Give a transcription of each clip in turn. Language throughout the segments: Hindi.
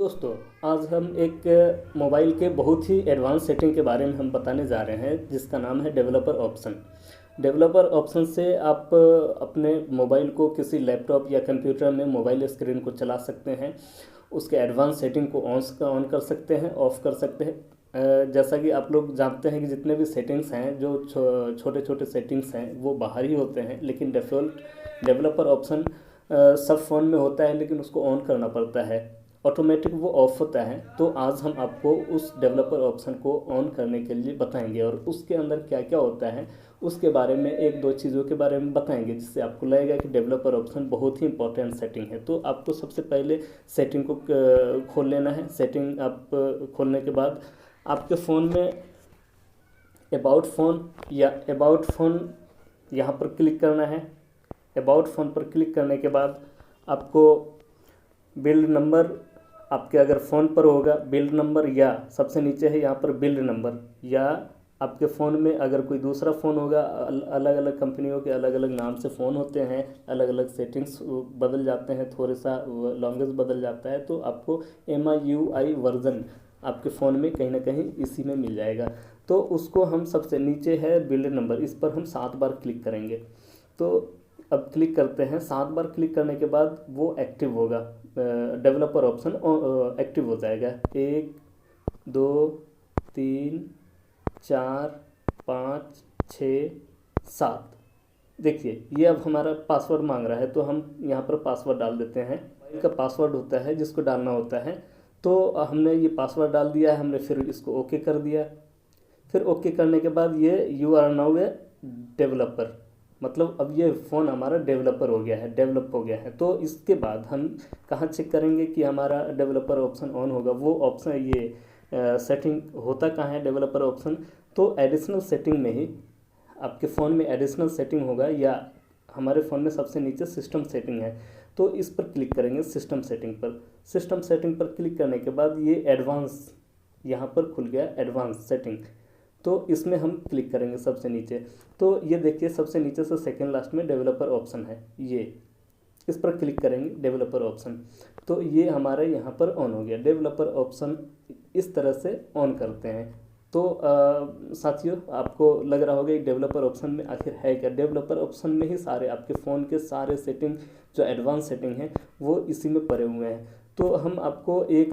दोस्तों, आज हम एक मोबाइल के बहुत ही एडवांस सेटिंग के बारे में हम बताने जा रहे हैं, जिसका नाम है डेवलपर ऑप्शन। डेवलपर ऑप्शन से आप अपने मोबाइल को किसी लैपटॉप या कंप्यूटर में मोबाइल स्क्रीन को चला सकते हैं। उसके एडवांस सेटिंग को ऑन कर सकते हैं, ऑफ कर सकते हैं। जैसा कि आप लोग जानते हैं कि जितने भी सेटिंग्स हैं, जो छोटे छोटे सेटिंग्स हैं, वो बाहर ही होते हैं, लेकिन डिफ़ॉल्ट डेवलपर ऑप्शन सब फ़ोन में होता है, लेकिन उसको ऑन करना पड़ता है। ऑटोमेटिक वो ऑफ होता है। तो आज हम आपको उस डेवलपर ऑप्शन को ऑन करने के लिए बताएंगे, और उसके अंदर क्या क्या होता है उसके बारे में एक दो चीज़ों के बारे में बताएंगे, जिससे आपको लगेगा कि डेवलपर ऑप्शन बहुत ही इंपॉर्टेंट सेटिंग है। तो आपको सबसे पहले सेटिंग को खोल लेना है। सेटिंग आप खोलने के बाद आपके फ़ोन में अबाउट फ़ोन यहाँ पर क्लिक करना है। अबाउट फ़ोन पर क्लिक करने के बाद आपको बिल्ड नंबर, आपके अगर फ़ोन पर होगा बिल्ड नंबर, या सबसे नीचे है यहाँ पर बिल्ड नंबर, या आपके फ़ोन में अगर कोई दूसरा फ़ोन होगा, अलग अलग कंपनियों के अलग अलग नाम से फ़ोन होते हैं, अलग अलग सेटिंग्स बदल जाते हैं, थोड़ा सा लॉन्गेज बदल जाता है, तो आपको MIUI वर्ज़न आपके फ़ोन में कहीं ना कहीं इसी में मिल जाएगा। तो उसको हम सबसे नीचे है बिल्ड नंबर, इस पर हम 7 बार क्लिक करेंगे। तो अब क्लिक करते हैं। 7 बार क्लिक करने के बाद वो एक्टिव होगा, डेवलपर ऑप्शन एक्टिव हो जाएगा। 1 2 3 4 5 6 7। देखिए, ये अब हमारा पासवर्ड मांग रहा है, तो हम यहाँ पर पासवर्ड डाल देते हैं। मोबाइल का पासवर्ड होता है जिसको डालना होता है। तो हमने ये पासवर्ड डाल दिया है, हमने फिर इसको ओके कर दिया। फिर ओके करने के बाद ये you are now a developer, मतलब अब ये फ़ोन हमारा डेवलपर हो गया है, डेवलप हो गया है। तो इसके बाद हम कहाँ चेक करेंगे कि हमारा डेवलपर ऑप्शन ऑन होगा? वो ऑप्शन ये सेटिंग होता कहाँ है डेवलपर ऑप्शन? तो एडिशनल सेटिंग में ही आपके फ़ोन में एडिशनल सेटिंग होगा, या हमारे फ़ोन में सबसे नीचे सिस्टम सेटिंग है। तो इस पर क्लिक करेंगे, सिस्टम सेटिंग पर। सिस्टम सेटिंग पर क्लिक करने के बाद ये एडवांस यहाँ पर खुल गया, एडवांस सेटिंग। तो इसमें हम क्लिक करेंगे सबसे नीचे। तो ये देखिए, सबसे नीचे से सेकेंड लास्ट में डेवलपर ऑप्शन है, ये इस पर क्लिक करेंगे, डेवलपर ऑप्शन। तो ये हमारे यहाँ पर ऑन हो गया। डेवलपर ऑप्शन इस तरह से ऑन करते हैं। तो साथियों, आपको लग रहा होगा कि डेवलपर ऑप्शन में आखिर है क्या? डेवलपर ऑप्शन में ही सारे आपके फ़ोन के सारे सेटिंग, जो एडवांस सेटिंग है, वो इसी में पड़े हुए हैं। तो हम आपको एक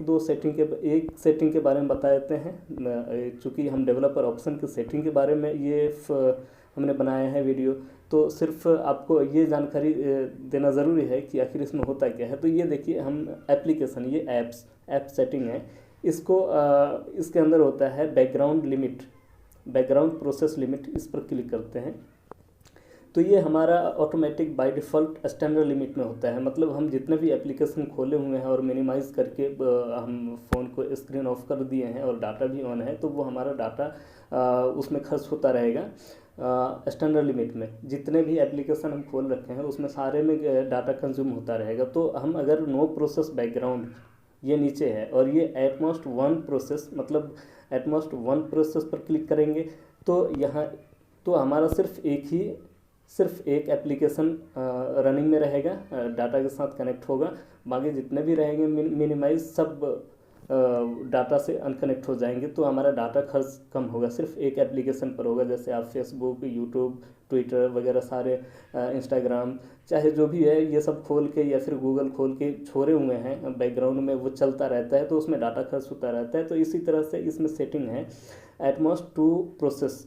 सेटिंग के बारे में बता देते हैं। चूँकि हम डेवलपर ऑप्शन के सेटिंग के बारे में हमने बनाया है वीडियो, तो सिर्फ आपको ये जानकारी देना ज़रूरी है कि आखिर इसमें होता क्या है। तो ये देखिए, हम एप्लीकेशन, ये ऐप सेटिंग है, इसको इसके अंदर होता है background limit, background process limit. इस पर क्लिक करते हैं तो ये हमारा automatic by default standard limit में होता है। मतलब हम जितने भी एप्लीकेशन खोले हुए हैं और मिनिमाइज़ करके हम फ़ोन को स्क्रीन ऑफ कर दिए हैं और डाटा भी ऑन है, तो वो हमारा डाटा उसमें खर्च होता रहेगा स्टैंडर्ड लिमिट में। जितने भी एप्लीकेशन हम खोल रखे हैं उसमें सारे में डाटा कंज्यूम होता रहेगा। तो हम अगर नो प्रोसेस बैकग्राउंड, ये नीचे है, और ये एटमोस्ट 1 प्रोसेस, मतलब एटमोस्ट 1 प्रोसेस पर क्लिक करेंगे, तो यहाँ तो हमारा सिर्फ एक एप्लीकेशन रनिंग में रहेगा, डाटा के साथ कनेक्ट होगा। बाकी जितने भी रहेंगे मिनिमाइज, सब डाटा से अनकनेक्ट हो जाएंगे। तो हमारा डाटा खर्च कम होगा, सिर्फ एक एप्लीकेशन पर होगा। जैसे आप फेसबुक, यूट्यूब, ट्विटर वगैरह सारे, इंस्टाग्राम, चाहे जो भी है, ये सब खोल के या फिर गूगल खोल के छोड़े हुए हैं बैकग्राउंड में, वो चलता रहता है, तो उसमें डाटा खर्च होता रहता है। तो इसी तरह से इसमें सेटिंग है एटमोस्ट 2 प्रोसेस।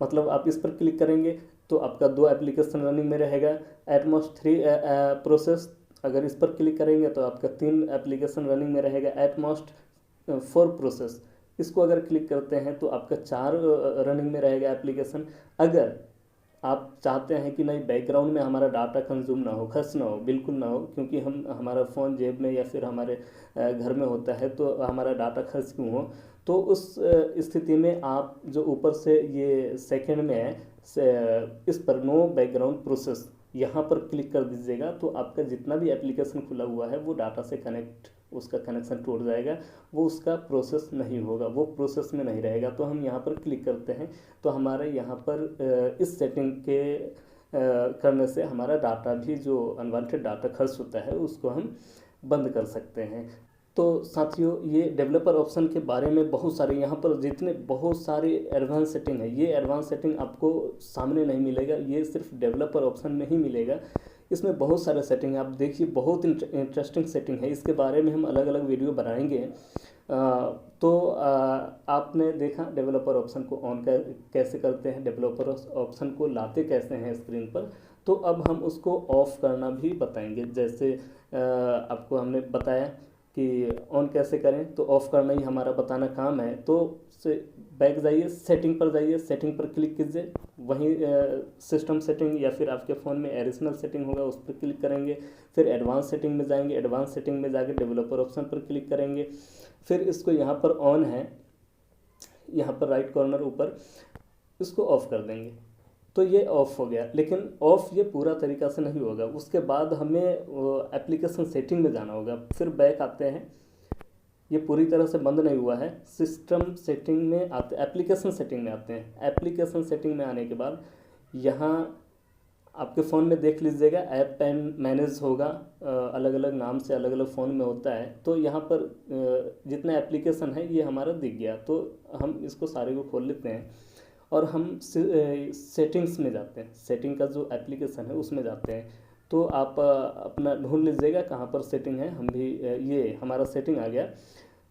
मतलब आप इस पर क्लिक करेंगे तो आपका 2 एप्लीकेशन रनिंग में रहेगा। एटमोस्ट 3 प्रोसेस, अगर इस पर क्लिक करेंगे तो आपका 3 एप्लीकेशन रनिंग में रहेगा। एटमोस्ट 4 प्रोसेस, इसको अगर क्लिक करते हैं तो आपका 4 रनिंग में रहेगा एप्लीकेशन। अगर आप चाहते हैं कि नहीं, बैकग्राउंड में हमारा डाटा कंज्यूम ना हो, खर्च ना हो, बिल्कुल ना हो, क्योंकि हमारा फ़ोन जेब में या फिर हमारे घर में होता है, तो हमारा डाटा खर्च क्यों हो? तो उस स्थिति में आप जो ऊपर से ये सेकंड में है, इस पर नो बैकग्राउंड प्रोसेस, यहाँ पर क्लिक कर दीजिएगा। तो आपका जितना भी एप्लीकेशन खुला हुआ है वो डाटा से कनेक्ट, उसका कनेक्शन टूट जाएगा, वो उसका प्रोसेस नहीं होगा, वो प्रोसेस में नहीं रहेगा। तो हम यहाँ पर क्लिक करते हैं तो हमारे यहाँ पर इस सेटिंग के करने से हमारा डाटा भी, जो अनवांटेड डाटा खर्च होता है, उसको हम बंद कर सकते हैं। तो साथियों, ये डेवलपर ऑप्शन के बारे में बहुत सारे यहाँ पर जितने बहुत सारे एडवांस सेटिंग है, ये एडवांस सेटिंग आपको सामने नहीं मिलेगा, ये सिर्फ डेवलपर ऑप्शन में ही मिलेगा। इसमें बहुत सारे सेटिंग है, आप देखिए बहुत इंटरेस्टिंग सेटिंग है, इसके बारे में हम अलग अलग वीडियो बनाएंगे। आपने देखा डेवलपर ऑप्शन को ऑन कैसे करते हैं, डेवलपर ऑप्शन को लाते कैसे हैं स्क्रीन पर। तो अब हम उसको ऑफ करना भी बताएंगे। जैसे आपको हमने बताया कि ऑन कैसे करें, तो ऑफ करना ही हमारा बताना काम है। तो बैक जाइए, सेटिंग पर जाइए, सेटिंग पर क्लिक कीजिए, वहीं सिस्टम सेटिंग या फिर आपके फ़ोन में एडिशनल सेटिंग होगा उस पर क्लिक करेंगे। फिर एडवांस सेटिंग में जाएंगे, एडवांस सेटिंग में जाके डेवलपर ऑप्शन पर क्लिक करेंगे। फिर इसको यहाँ पर ऑन है, यहाँ पर राइट कॉर्नर ऊपर, इसको ऑफ़ कर देंगे। तो ये ऑफ़ हो गया, लेकिन ऑफ़ ये पूरा तरीक़ा से नहीं होगा। उसके बाद हमें एप्लीकेशन सेटिंग में जाना होगा। फिर बैक आते हैं, ये पूरी तरह से बंद नहीं हुआ है। सिस्टम सेटिंग में आते, एप्लीकेशन सेटिंग में आते हैं। एप्लीकेशन सेटिंग में आने के बाद यहाँ आपके फ़ोन में देख लीजिएगा, ऐप मैनेज होगा, अलग अलग नाम से अलग अलग फ़ोन में होता है। तो यहाँ पर जितना एप्लीकेशन है ये हमारा दिख गया। तो हम इसको सारे को खोल लेते हैं और हम सेटिंग्स में जाते हैं। सेटिंग का जो एप्लीकेशन है उसमें जाते हैं। तो आप अपना ढूंढ लीजिएगा कहाँ पर सेटिंग है। हम भी ये हमारा सेटिंग आ गया,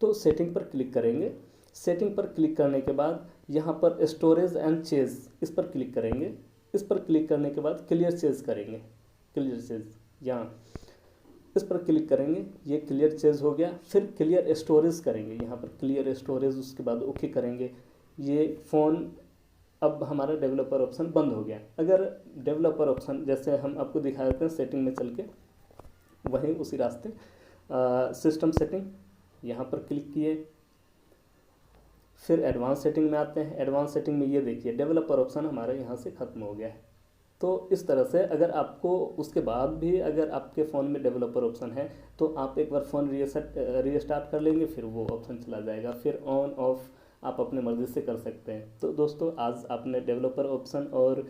तो सेटिंग पर क्लिक करेंगे। सेटिंग पर क्लिक करने के बाद यहाँ पर स्टोरेज एंड चेज, इस पर क्लिक करेंगे। इस पर क्लिक करने के बाद क्लियर चेज करेंगे, क्लियर चेज यहाँ इस पर क्लिक करेंगे, ये क्लियर चेज हो गया। फिर क्लियर स्टोरेज करेंगे, यहाँ पर क्लियर स्टोरेज, उसके बाद ओके करेंगे। ये फ़ोन अब हमारा डेवलपर ऑप्शन बंद हो गया। अगर डेवलपर ऑप्शन जैसे हम आपको दिखा देते हैं सेटिंग में चल के, वहीं उसी रास्ते सिस्टम सेटिंग, यहाँ पर क्लिक किए। फिर एडवांस सेटिंग में आते हैं। एडवांस सेटिंग में ये देखिए डेवलपर ऑप्शन हमारा यहाँ से ख़त्म हो गया है। तो इस तरह से अगर आपको उसके बाद भी अगर आपके फ़ोन में डेवलपर ऑप्शन है तो आप एक बार फ़ोन रीस्टार्ट कर लेंगे, फिर वो ऑप्शन चला जाएगा। फिर ऑन ऑफ आप अपने मर्ज़ी से कर सकते हैं। तो दोस्तों, आज आपने डेवलपर ऑप्शन और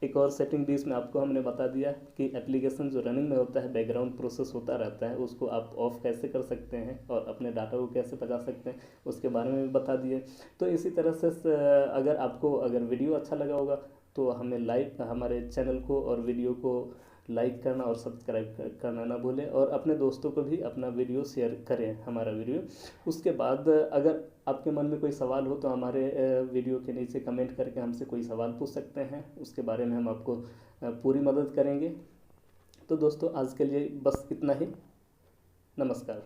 एक और सेटिंग भी इसमें आपको हमने बता दिया कि एप्लीकेशन जो रनिंग में होता है, बैकग्राउंड प्रोसेस होता रहता है, उसको आप ऑफ़ कैसे कर सकते हैं और अपने डाटा को कैसे बचा सकते हैं, उसके बारे में भी बता दिए। तो इसी तरह से अगर वीडियो अच्छा लगा होगा तो हमारे चैनल को और वीडियो को लाइक करना और सब्सक्राइब करना ना भूलें, और अपने दोस्तों को भी अपना वीडियो शेयर करें, हमारा वीडियो। उसके बाद अगर आपके मन में कोई सवाल हो तो हमारे वीडियो के नीचे कमेंट करके हमसे कोई सवाल पूछ सकते हैं, उसके बारे में हम आपको पूरी मदद करेंगे। तो दोस्तों, आज के लिए बस इतना ही। नमस्कार।